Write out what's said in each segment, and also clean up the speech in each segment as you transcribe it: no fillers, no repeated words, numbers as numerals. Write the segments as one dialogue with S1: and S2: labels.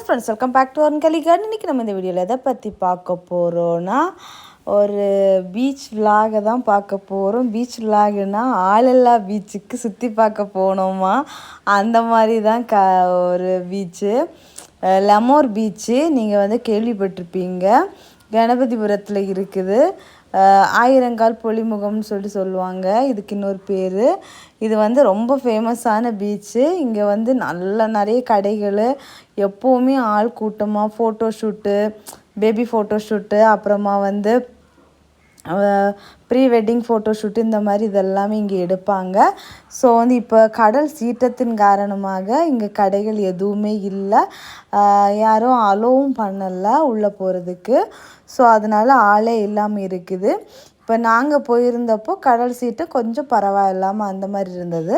S1: Friends, welcome back to ஒன்கலி garden. இன்றைக்கி நம்ம இந்த வீடியோவில் எதை பற்றி பார்க்க போகிறோன்னா, ஒரு பீச் விலாகை தான் பார்க்க போகிறோம். பீச் விலாகுனா ஆளில்லா பீச்சுக்கு சுற்றி பார்க்க போனோமா, அந்த மாதிரி தான் ஒரு பீச்சு, லெமோர் பீச்சு. நீங்கள் வந்து கேள்விப்பட்டிருப்பீங்க, கணபதிபுரத்தில் இருக்குது. ஆயிரங்கால் பொலிமுகம்னு சொல்லுவாங்க இதுக்கு இன்னொரு பேர். இது வந்து ரொம்ப ஃபேமஸான பீச்சு. இங்கே வந்து நிறைய கடைகள், எப்போவுமே ஆள் கூட்டமாக, ஃபோட்டோஷூட்டு, பேபி ஃபோட்டோஷூட்டு, அப்புறமா வந்து ப்ரீ வெட்டிங் ஃபோட்டோஷூட்டு, இந்த மாதிரி இதெல்லாமே இங்கே எடுப்பாங்க. ஸோ வந்து இப்போ கடல் சீற்றத்தின் காரணமாக இங்கே கடைகள் எதுவுமே இல்லை, யாரும் அலோவும் பண்ணலை உள்ளே போகிறதுக்கு. ஸோ அதனால் ஆளே இல்லாமல் இருக்குது. இப்போ நாங்கள் போயிருந்தப்போ கடல் சீற்றம் கொஞ்சம் பரவாயில்லாமல் அந்த மாதிரி இருந்தது.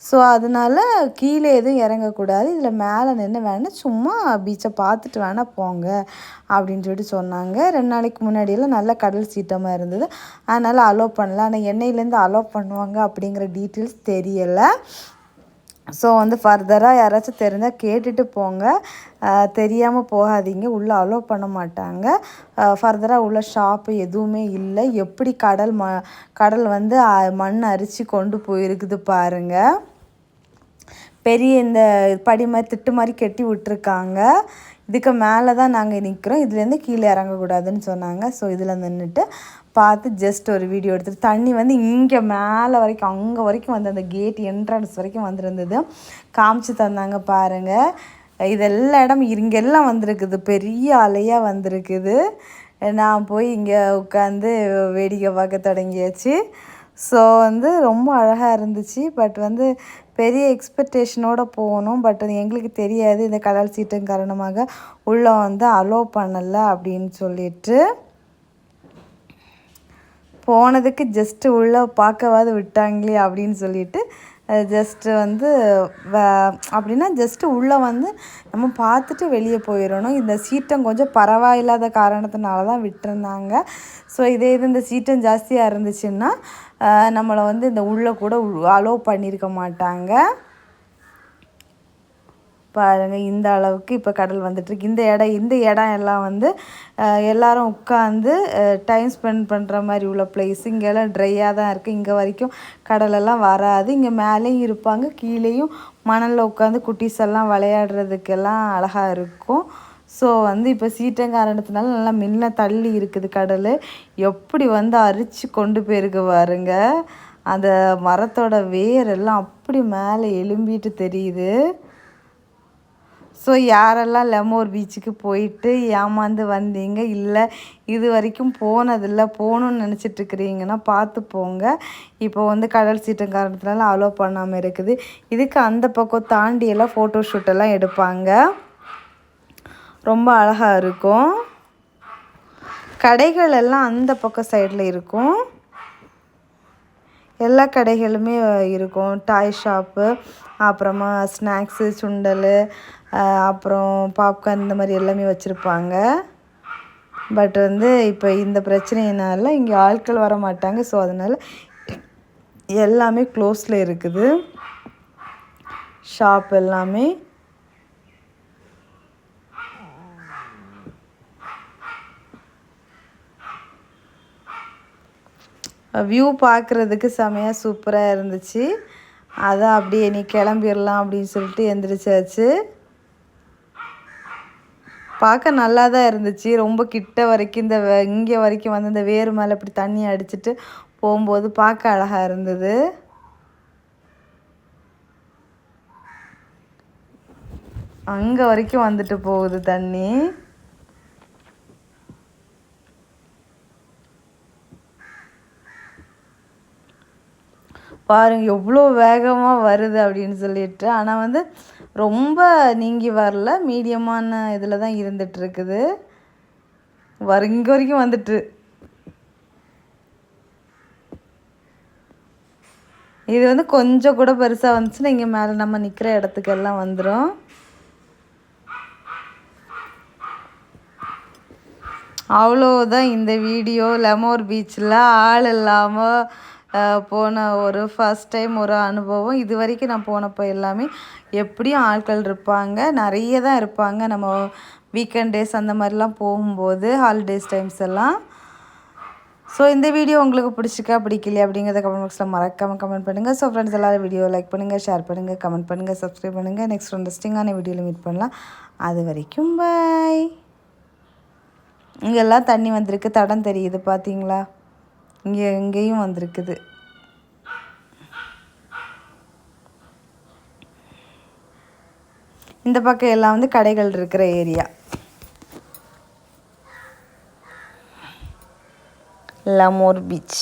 S1: ஸோ அதனால் கீழே எதுவும் இறங்கக்கூடாது, இதில் மேலே நின்று வேணால் சும்மா பீச்சை பார்த்துட்டு வேணால் போங்க அப்படின்னு சொல்லிட்டு சொன்னாங்க. 2 நாளைக்கு முன்னாடியெல்லாம் நல்ல கடல் சீற்றமாக இருந்தது, அதனால் அலோவ் பண்ணல. ஆனால் எண்ணெயிலேருந்து அலோவ் பண்ணுவாங்க அப்படிங்கிற டீட்டெயில்ஸ் தெரியலை. ஸோ வந்து ஃபர்தராக யாராச்சும் தெரிஞ்சால் கேட்டுட்டு போங்க, தெரியாமல் போகாதீங்க. உள்ளே அலோவ் பண்ண மாட்டாங்க. ஃபர்தராக உள்ள ஷாப்பு எதுவுமே இல்லை. எப்படி கடல் வந்து மண் அரித்து கொண்டு போயிருக்குது பாருங்கள். பெரிய இந்த படி மாதிரி திட்டு மாதிரி கட்டி விட்டுருக்காங்க. இதுக்கு மேலே தான் நாங்கள் நிற்கிறோம், இதுலேருந்து கீழே இறங்கக்கூடாதுன்னு சொன்னாங்க. ஸோ இதில் நின்றுட்டு பார்த்து ஜஸ்ட் ஒரு வீடியோ எடுத்துகிட்டு, தண்ணி வந்து இங்கே மேலே வரைக்கும், அங்கே வரைக்கும் வந்து அந்த கேட் என்ட்ரன்ஸ் வரைக்கும் வந்துருந்தது, காமிச்சு தந்தாங்க பாருங்கள். இதெல்லாம் இடம் இங்கெல்லாம் வந்திருக்குது, பெரிய அலையாக வந்திருக்குது. நான் போய் இங்கே உட்காந்து வேடிக்கை பார்க்க தொடங்கியாச்சு. ஸோ வந்து ரொம்ப அழகாக இருந்துச்சு. பட் வந்து பெரிய எக்ஸ்பெக்டேஷனோடு போகணும். பட் அது எங்களுக்கு தெரியாது, இந்த கடல் சீற்றம் காரணமாக உள்ளே வந்து அலோவ் பண்ணலை அப்படின்னு சொல்லிட்டு. போனதுக்கு ஜஸ்ட்டு உள்ளே பார்க்கவாது விட்டாங்களே அப்படின்னு சொல்லிட்டு ஜஸ்ட்டு வந்து அப்படின்னா ஜஸ்ட்டு உள்ளே வந்து நம்ம பார்த்துட்டு வெளியே போயிடணும். இந்த சீற்றம் கொஞ்சம் பரவாயில்லாத காரணத்தினால தான் விட்டுருந்தாங்க. ஸோ இது இந்த சீற்றம் ஜாஸ்தியாக இருந்துச்சுன்னா நம்மளை வந்து இந்த உள்ளே கூட அலோவ் பண்ணியிருக்க மாட்டாங்க. பாருங்கள், இந்த அளவுக்கு இப்போ கடல் வந்துட்டுருக்கு. இந்த இடம் எல்லாம் வந்து எல்லோரும் உட்காந்து டைம் ஸ்பெண்ட் பண்ணுற மாதிரி உள்ள பிளேஸ். இங்கெல்லாம் ட்ரையாக தான் இருக்குது, இங்கே வரைக்கும் கடலெல்லாம் வராது. இங்கே மேலேயும் இருப்பாங்க, கீழேயும் மணலில் உட்காந்து குட்டீஸ் எல்லாம் விளையாடுறதுக்கெல்லாம் அழகாக இருக்கும். ஸோ வந்து இப்போ சீற்றம் காரணத்தினால நல்லா முன்ன தள்ளி இருக்குது கடல். எப்படி வந்து அரிச்சு கொண்டு போயிருக்கு பாருங்க. அந்த மரத்தோட வேரெல்லாம் அப்படி மேலே எழும்பிட்டு தெரியுது. ஸோ யாரெல்லாம் லெமோர் பீச்சுக்கு போயிட்டு ஏமாந்து வந்தீங்க, இல்லை இது வரைக்கும் போனதில்லை, போகணுன்னு நினச்சிட்ருக்கிறீங்கன்னா பார்த்து போங்க. இப்போ வந்து கடல் சீற்றம் காரணத்தினால அலோவ் பண்ணாமல் இருக்குது. இதுக்கு அந்த பக்கம் தாண்டியெல்லாம் ஃபோட்டோஷூட்டெல்லாம் எடுப்பாங்க, ரொம்ப அழகாக இருக்கும். கடைகள் எல்லாம் அந்த பக்கம் சைடில் இருக்கும், எல்லா கடைகளுமே இருக்கும். டாய் ஷாப்பு, அப்புறமா ஸ்நாக்ஸு, சுண்டல், அப்புறம் பாப்கார்ன், இந்த மாதிரி எல்லாமே வச்சுருப்பாங்க. பட் வந்து இப்போ இந்த பிரச்சனையினால இங்கே ஆட்கள் வர மாட்டாங்க. ஸோ அதனால் எல்லாமே க்ளோஸில் இருக்குது ஷாப் எல்லாமே. வியூ பார்க்குறதுக்கு செமையாக சூப்பராக இருந்துச்சு. அதான் அப்படியே நீ கிளம்பிடலாம் அப்படின்னு சொல்லிட்டு எந்திரிச்சாச்சு. பார்க்க நல்லா தான் இருந்துச்சு. ரொம்ப கிட்ட வரைக்கும் இங்கே வரைக்கும் வந்து இந்த வேறு மேலே இப்படி தண்ணி அடிச்சுட்டு போகும்போது பார்க்க அழகாக இருந்தது. அங்கே வரைக்கும் வந்துட்டு போகுது தண்ணி. பாருங்கள் எவ்வளோ வேகமாக வருது அப்படின்னு சொல்லிட்டு. ஆனால் வந்து ரொம்ப நீங்கி வரல, மீடியமான இதில் தான் இருந்துகிட்ருக்குது. இங்கே வரைக்கும் வந்துட்டு. இது வந்து கொஞ்சம் கூட பெருசாக வந்துச்சுன்னா இங்கே மேலே நம்ம நிற்கிற இடத்துக்கெல்லாம் வந்துடும். அவ்வளோதான் இந்த வீடியோ. லெமோர் பீச்சில் ஆள் இல்லாமல் போன ஒரு ஃபஸ்ட் டைம் ஒரு அனுபவம். இது வரைக்கும் நான் போனப்போ எல்லாமே எப்படியும் ஆட்கள் இருப்பாங்க, நிறைய தான் இருப்பாங்க. நம்ம வீக்கெண்ட் டேஸ் அந்த மாதிரிலாம் போகும்போது ஹாலிடேஸ் டைம்ஸ் எல்லாம். ஸோ இந்த வீடியோ உங்களுக்கு பிடிச்சிக்கா பிடிக்கலையா அப்படிங்கிறத கமெண்ட் பாக்ஸில் மறக்காமல் கமெண்ட் பண்ணுங்கள். ஸோ ஃப்ரெண்ட்ஸ் எல்லோரும் வீடியோ லைக் பண்ணுங்கள், ஷேர் பண்ணுங்கள், கமெண்ட் பண்ணுங்கள், சப்ஸ்கிரைப் பண்ணுங்கள். நெக்ஸ்ட் இன்ட்ரெஸ்டிங்கான வீடியோவில் மீட் பண்ணலாம். அது வரைக்கும் பாய். இங்கெல்லாம் தண்ணி வந்திருக்கு, தடம் தெரியுது பார்த்தீங்களா? இங்கேயும் வந்திருக்குது. இந்த பக்கம் எல்லாம் வந்து கடைகள் இருக்கிற ஏரியா. L'Amour Beach.